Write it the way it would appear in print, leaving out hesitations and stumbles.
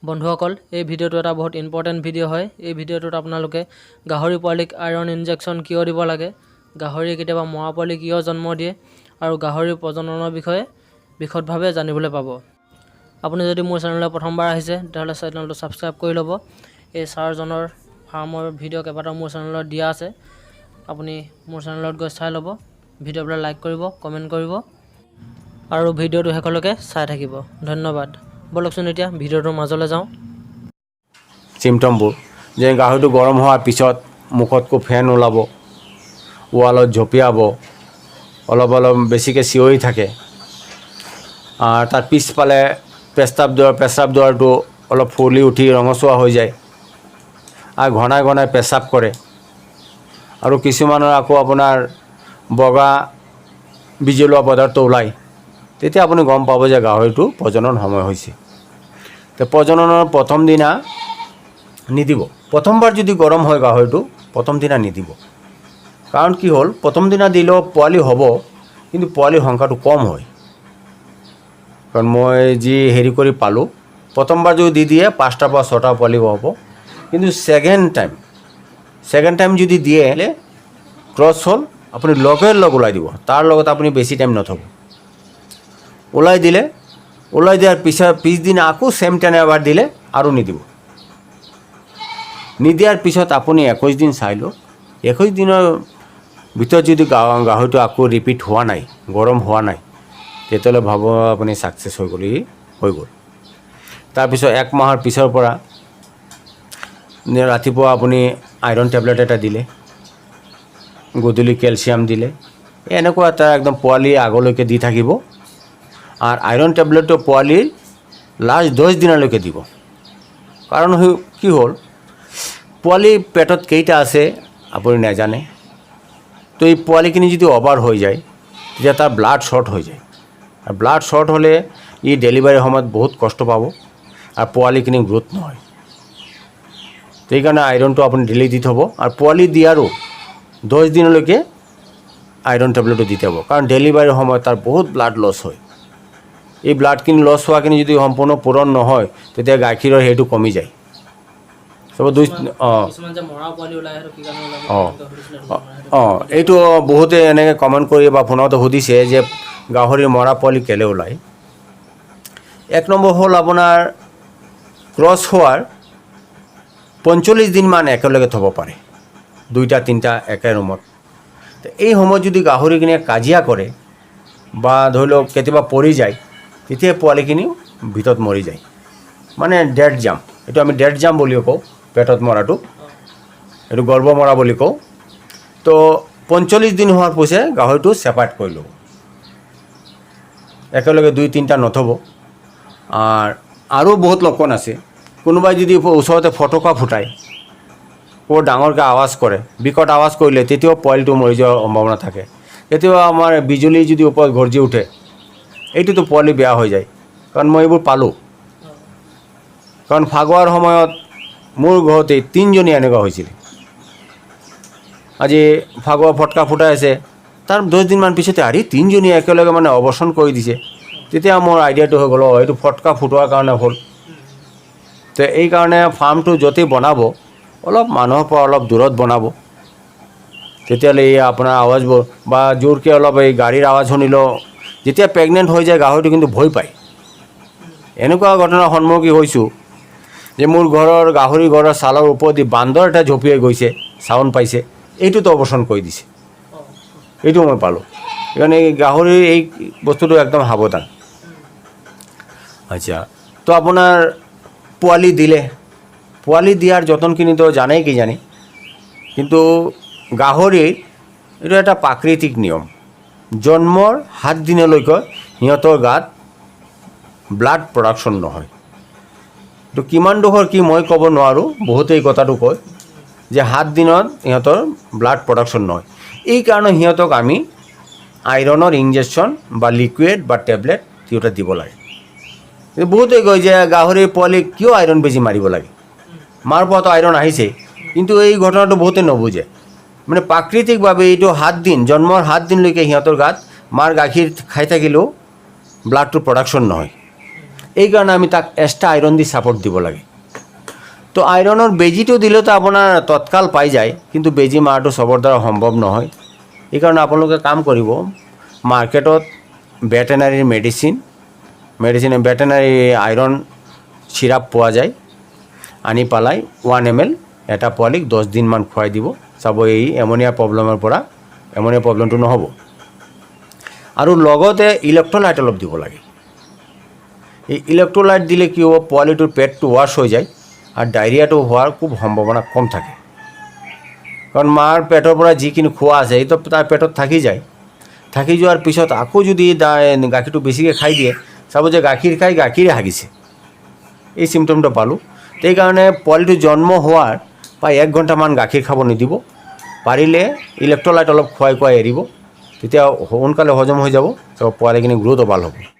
বন্ধুসকল, এই ভিডিঅ'টো এটা বহুত ইম্পৰ্টেণ্ট ভিডিঅ' হয়। এই ভিডিঅ'টোত আপোনালোকে গাহৰি পোৱালিক আইৰণ ইনজেকশ্যন কিয় দিব লাগে, গাহৰি কেতিয়াবা মৰা পোৱালি কিয় জন্ম দিয়ে আৰু গাহৰিৰ প্ৰজননৰ বিষয়ে বিশদভাৱে জানিবলৈ পাব। আপুনি যদি মোৰ চেনেললৈ প্ৰথমবাৰ আহিছে তেতিয়াহ'লে চেনেলটো ছাবস্ক্ৰাইব কৰি ল'ব। এই ছাৰজনৰ ফাৰ্মৰ ভিডিঅ' কেইবাটাও মোৰ চেনেলত দিয়া আছে, আপুনি মোৰ চেনেলত গৈ চাই ল'ব। ভিডিঅ'বিলাক লাইক কৰিব, কমেণ্ট কৰিব আৰু ভিডিঅ'টো শেষলৈকে চাই থাকিব। ধন্যবাদ। বলকচোন এতিয়া ভিডিঅ'টোৰ মাজলৈ যাওঁ। চিমটমবোৰ যে গাহৰিটো গৰম হোৱাৰ পিছত মুখতকৈ ফেন ওলাব, ৱালত জঁপিয়াব, অলপ বেছিকৈ চিঞৰি থাকে, তাৰ পিছফালে পেচাব দুৱাৰটো অলপ ফুলি উঠি ৰঙচুৱা হৈ যায় আৰু ঘনাই ঘনাই পেচাব কৰে। আৰু কিছুমানৰ আকৌ আপোনাৰ বগা বিজলুৱা পদাৰ্থ ওলায়। তেতিয়া আপুনি গম পাব যে গাহৰিটো প্ৰজনন সময় হৈছে। তো প্ৰজননৰ প্ৰথম দিনা নিদিব। প্ৰথমবাৰ যদি গৰম হয় গাহৰিটো প্ৰথম দিনা নিদিব। কাৰণ কি হ'ল, প্ৰথম দিনা দিলেও পোৱালি হ'ব, কিন্তু পোৱালিৰ সংখ্যাটো কম হয়। কাৰণ মই যি হেৰি কৰি পালোঁ, প্ৰথমবাৰ যদি দি দিয়ে 5টাৰ পৰা 6টা পোৱালি হ'ব। কিন্তু ছেকেণ্ড টাইম যদি দিয়ে ক্ৰছ হ'ল, আপুনি লগে লগ ওলাই দিব। তাৰ লগত আপুনি বেছি টাইম নথ'ব। ওলাই দিয়াৰ পিছদিনা আকৌ ছেম টাইম এবাৰ দিলে আৰু নিদিব। নিদিয়াৰ পিছত আপুনি 21 দিন চাই লওক। 21 দিনৰ ভিতৰত যদি গাহৰিটো আকৌ ৰিপিট হোৱা নাই, গৰম হোৱা নাই, তেতিয়াহ'লে ভাব আপুনি ছাকচেছ হৈ গ'ল। তাৰপিছত 1 মাহৰ পিছৰ পৰা ৰাতিপুৱা আপুনি আইৰণ টেবলেট এটা দিলে, গধূলি কেলছিয়াম দিলে, এনেকুৱা এটা একদম পোৱালি আগলৈকে দি থাকিব। আৰু আইৰণ টেবলেটটো পোৱালিৰ লাষ্ট 10 দিনলৈকে দিব। কাৰণ কি হ'ল, পোৱালি পেটত কেইটা আছে আপুনি নাজানে। তো এই পোৱালিখিনি যদি অভাৰ হৈ যায় তেতিয়া তাৰ ব্লাড শ্বৰ্ট হৈ যায়। আৰু ব্লাড শ্বৰ্ট হ'লে ই ডেলিভাৰীৰ সময়ত বহুত কষ্ট পাব আৰু পোৱালিখিনি গ্ৰোথ নহয়। সেইকাৰণে আইৰণটো আপুনি ডেইলি দি থ'ব। আৰু পোৱালি দিয়াৰো 10 দিনলৈকে আইৰণ টেবলেটটো দি থ'ব। কাৰণ ডেলিভাৰীৰ সময়ত তাৰ বহুত ব্লাড লছ হয়। এই ব্লাডখিনি লছ হোৱাখিনি যদি সম্পূৰ্ণ পূৰণ নহয়, তেতিয়া গাখীৰৰ সেইটো কমি যায়। এইটো বহুতে এনেকৈ কমেণ্ট কৰি বা ফোনতো সুধিছে যে গাহৰিৰ মৰা পোৱালি কেলৈ ওলায়। 1 নম্বৰ হ'ল আপোনাৰ ক্ৰছ হোৱাৰ 45 দিনমান একেলগে থ'ব পাৰে, 2টা 3টা একে ৰুমত। এই সময়ত যদি গাহৰিখিনিয়ে কাজিয়া কৰে বা ধৰি লওক কেতিয়াবা পৰি যায়, তেতিয়া পোৱালিখিনিও ভিতৰত মৰি যায়। মানে ডেড জাম্প, এইটো আমি ডেড জাম্প বুলিও কওঁ। পেটত মৰাটো এইটো গৰ্ভ মৰা বুলি কওঁ। তো 45 দিন হোৱাৰ পিছত গাহৰিটো ছেপাৰেট কৰি ল'ব। একেলগে 2-3টা নথ'ব। আৰু বহুত লক্ষণ আছে। কোনোবাই যদি ওচৰতে ফটকা ফুটায়, বৰ ডাঙৰকৈ আৱাজ কৰে, বিকট আৱাজ কৰিলে, তেতিয়াও পোৱালিটো মৰি যোৱাৰ সম্ভাৱনা থাকে। কেতিয়াবা আমাৰ বিজুলী যদি ওপৰত গৰ্জি উঠে, এইটোতো পোৱালি বেয়া হৈ যায়। কাৰণ মই এইবোৰ পালোঁ। কাৰণ ফাগুৱাৰ সময়ত মোৰ ঘৰতে 3জনী এনেকুৱা হৈছিল। আজি ফাগুৱা ফটকা ফুটাই আছে, তাৰ 10 দিনমান পিছতে 3জনী একেলগে মানে অৱসান কৰি দিছে। তেতিয়া মোৰ আইডিয়াটো হৈ গ'ল, এইটো ফটকা ফুটোৱাৰ কাৰণে হ'ল। তো এই কাৰণে ফাৰ্মটো য'তেই বনাব, অলপ মানুহৰ পৰা অলপ দূৰত বনাব। তেতিয়াহ'লে এই আপোনাৰ আৱাজবোৰ বা জোৰকৈ অলপ এই গাড়ীৰ আৱাজ শুনিলেও, যেতিয়া প্ৰেগনেণ্ট হৈ যায় গাহৰিটো কিন্তু ভয় পায়। এনেকুৱা ঘটনাৰ সন্মুখীন হৈছোঁ যে মোৰ গাহৰি ঘৰৰ ছালৰ ওপৰেদি বান্দৰ এটা জঁপিয়াই গৈছে, চাউণ্ড পাইছে, এইটোতো অৱসান কৰি দিছে। এইটো মই পালোঁ। সেইকাৰণে এই গাহৰিৰ এই বস্তুটো একদম সাৱধান। আচ্ছা, তো আপোনাৰ পোৱালি দিয়াৰ যতনখিনিতো জানেই কিজানি। কিন্তু গাহৰিৰ এইটো এটা প্ৰাকৃতিক নিয়ম। জন্মৰ 7 দিনলৈকে সিহঁতৰ গাত ব্লাড প্ৰডাকশ্যন নহয়। তো কিমান ডোখৰ কি মই ক'ব নোৱাৰোঁ। বহুতেই কথাটো কয় যে 7 দিনত সিহঁতৰ ব্লাড প্ৰডাকশ্যন নহয়। এই কাৰণে সিহঁতক আমি আইৰণৰ ইনজেকশ্যন বা লিকুইড বা টেবলেট সিহঁতক দিব লাগে। বহুতেই কয় যে গাহৰিৰ পোৱালিক কিয় আইৰণ বেছি মাৰিব লাগে, মাৰ পৰাতো আইৰণ আহিছে। কিন্তু এই ঘটনাটো বহুতে নুবুজে। মানে প্ৰাকৃতিকভাৱে এইটো 7 দিন, জন্মৰ 7 দিনলৈকে সিহঁতৰ গাত মাৰ গাখীৰ খাই থাকিলেও ব্লাডটো প্ৰডাকশ্যন নহয়। এইকাৰণে আমি তাক এক্সট্ৰা আইৰণ দি ছাপৰ্ট দিব লাগে। তো আইৰণৰ বেজীটো দিলেতো আপোনাৰ তৎকাল পাই যায়, কিন্তু বেজী মাৰাটো চবৰ দ্বাৰা সম্ভৱ নহয়। এইকাৰণে আপোনালোকে কাম কৰিব, মাৰ্কেটত ভেটেনাৰীৰ ভেটেনাৰী আইৰণ চিৰাপ পোৱা যায়, আনি পেলাই 1 ml এটা পোৱালিক 10 দিনমান খুৱাই দিব, চাব এই এমনিয়া প্ৰব্লেমটো নহ'ব। আৰু লগতে ইলেক্ট্ৰলাইট অলপ দিব লাগে। এই ইলেক্ট্ৰলাইট দিলে কি হ'ব, পোৱালিটোৰ পেটটো ৱাছ হৈ যায় আৰু ডায়েৰিয়াটো হোৱাৰ খুব সম্ভাৱনা কম থাকে। কাৰণ মাৰ পেটৰ পৰা যিখিনি খোৱা আছে সেইটো তাৰ পেটত থাকি যায়। থাকি যোৱাৰ পিছত আকৌ যদি গাখীৰটো বেছিকৈ খাই দিয়ে, চাব যে গাখীৰ খাই গাখীৰে হাগিছে। এই চিমটমটো পালোঁ। সেইকাৰণে পোৱালিটো জন্ম হোৱাৰ প্ৰায় 1 ঘণ্টামান গাখীৰ খাব নিদিব। পাৰিলে ইলেক্ট্ৰলাইট অলপ খুৱাই এৰিব, তেতিয়া সোনকালে হজম হৈ যাব, পোৱালিখিনি গ্ৰোথো ভাল হ'ব।